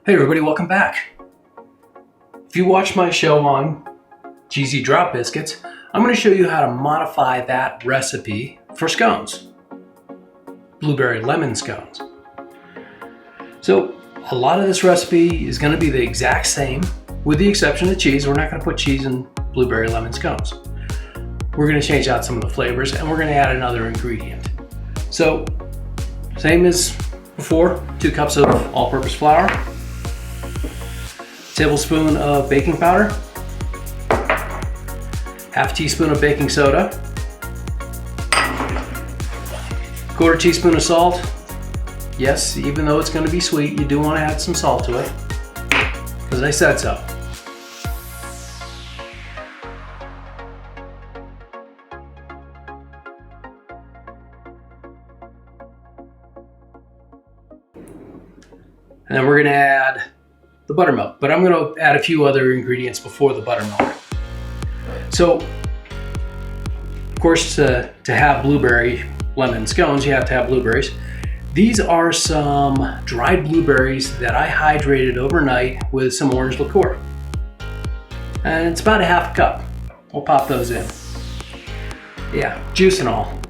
Hey everybody, welcome back. If you watch my show on cheesy drop biscuits, I'm going to show you how to modify that recipe for scones. Blueberry lemon scones. So a lot of this recipe is going to be the exact same with the exception of cheese. We're not going to put cheese in blueberry lemon scones. We're going to change out some of the flavors and we're going to add another ingredient. So same as before, 2 cups of all-purpose flour, tablespoon of baking powder, half teaspoon of baking soda, quarter teaspoon of salt. Yes, even though it's going to be sweet, you do want to add some salt to it, because I said so. And then we're going to add the buttermilk, but I'm going to add a few other ingredients before the buttermilk. So, of course, to have blueberry lemon scones, you have to have blueberries. These are some dried blueberries that I hydrated overnight with some orange liqueur. And it's about a half cup. We'll pop those in. Yeah, juice and all.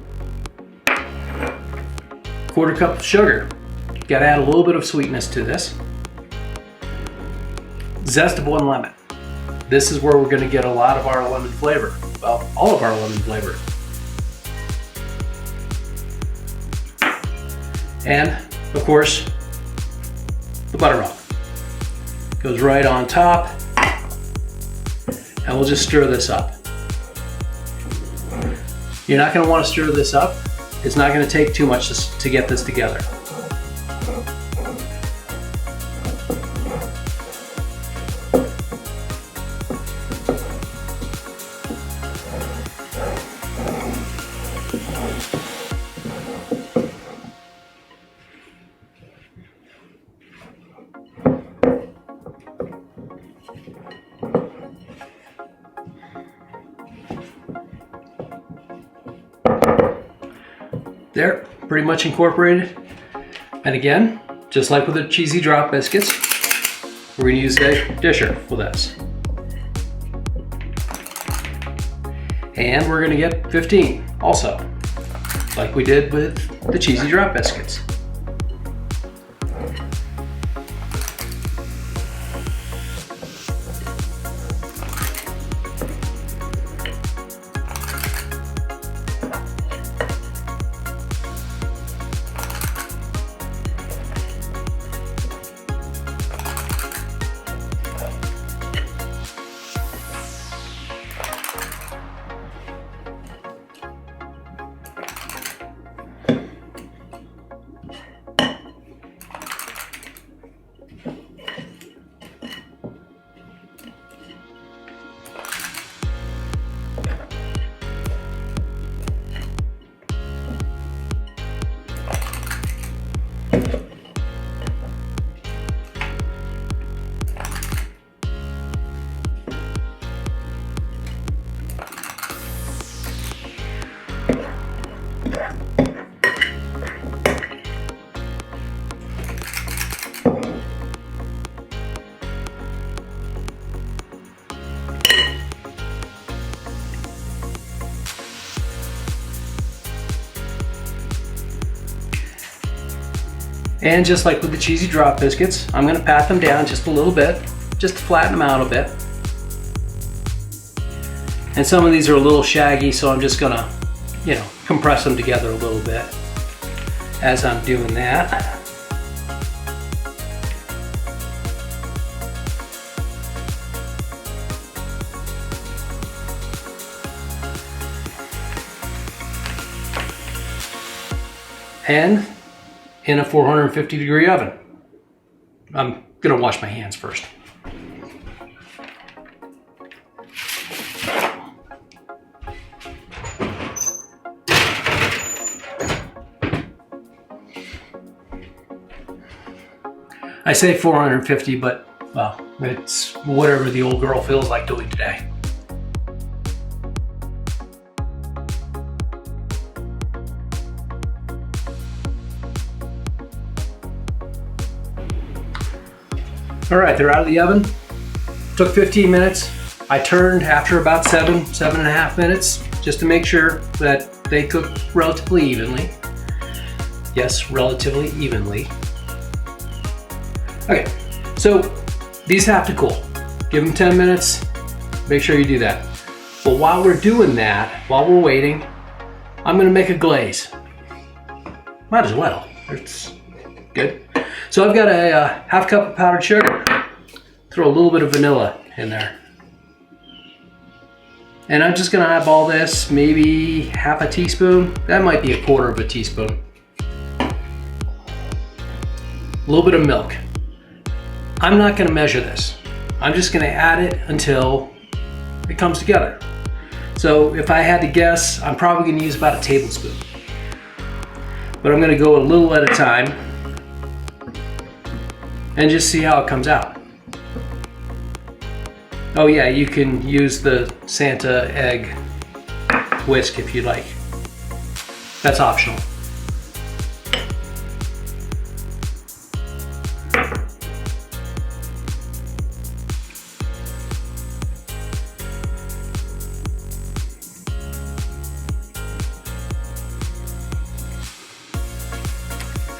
Quarter cup of sugar. Got to add a little bit of sweetness to this. Zest of 1 lemon. This is where we're going to get a lot of our lemon flavor. Well, all of our lemon flavor. And, of course, the buttermilk. Goes right on top. And we'll just stir this up. You're not going to want to stir this up. It's not going to take too much to get this together. There, pretty much incorporated. And again, just like with the cheesy drop biscuits, we're going to use a disher for this. And we're going to get 15 also, like we did with the cheesy drop biscuits. And just like with the cheesy drop biscuits, I'm going to pat them down just a little bit, just to flatten them out a bit. And some of these are a little shaggy, so I'm just going to, compress them together a little bit as I'm doing that. And in a 450-degree oven. I'm gonna wash my hands first. I say 450, but well, it's whatever the old girl feels like doing today. All right, they're out of the oven. Took 15 minutes. I turned after about 7.5 minutes, just to make sure that they cook relatively evenly. Yes, relatively evenly. Okay, so these have to cool. Give them 10 minutes, make sure you do that. But while we're doing that, while we're waiting, I'm gonna make a glaze. Might as well, it's good. So I've got a half cup of powdered sugar. Throw a little bit of vanilla in there. And I'm just gonna eyeball this, maybe half a teaspoon. That might be a quarter of a teaspoon. A little bit of milk. I'm not gonna measure this. I'm just gonna add it until it comes together. So if I had to guess, I'm probably gonna use about a tablespoon. But I'm gonna go a little at a time and just see how it comes out. Oh yeah, you can use the Santa egg whisk if you'd like. That's optional.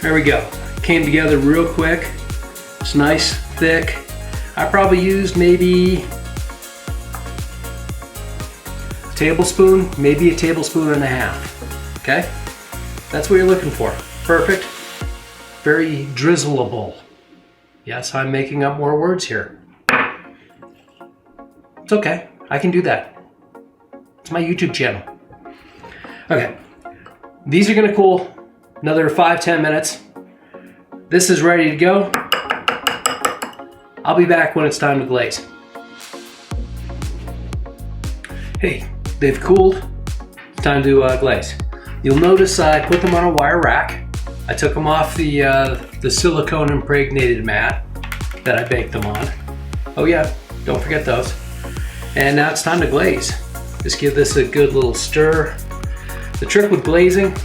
There we go. Came together real quick. It's nice, thick. I probably used maybe a tablespoon, maybe a tablespoon and a half. Okay? That's what you're looking for. Perfect. Very drizzleable. Yes, I'm making up more words here. It's okay. I can do that. It's my YouTube channel. Okay. These are gonna cool another 5-10 minutes. This is ready to go. I'll be back when it's time to glaze. Hey, they've cooled. It's time to glaze. You'll notice I put them on a wire rack. I took them off the silicone impregnated mat that I baked them on. Oh yeah, don't forget those. And now it's time to glaze. Just give this a good little stir. The trick with glazing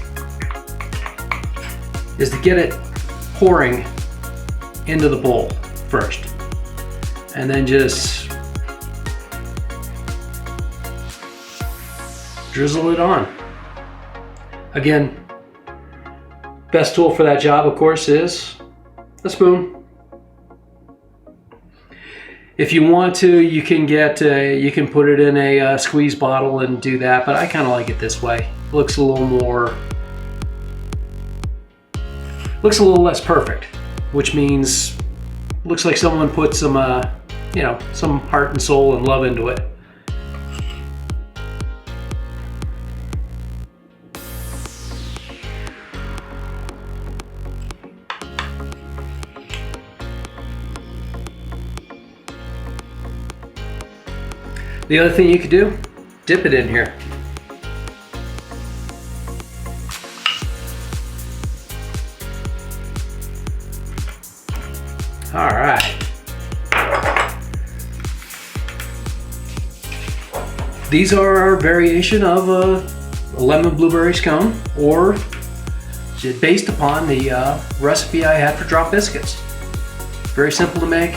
is to get it pouring into the bowl first. And then just drizzle it on. Again, best tool for that job, of course, is a spoon. If you want to, you can you can put it in a squeeze bottle and do that, but I kind of like it this way. It looks a little more, looks a little less perfect, which means looks like someone put some, you know, some heart and soul and love into it. The other thing you could do, dip it in here. All right. These are our variation of a lemon blueberry scone, or based upon the recipe I had for drop biscuits. Very simple to make,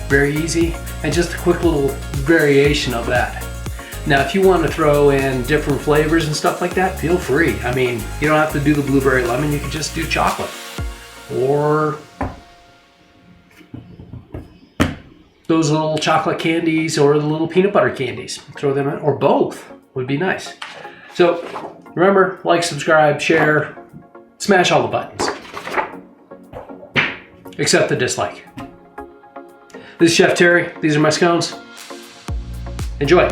very easy, and just a quick little variation of that. Now, if you want to throw in different flavors and stuff like that, feel free. I mean, you don't have to do the blueberry lemon, you can just do chocolate. Or those little chocolate candies or the little peanut butter candies. Throw them in, or both would be nice. So remember, like, subscribe, share, smash all the buttons. Except the dislike. This is Chef Terry. These are my scones. Enjoy.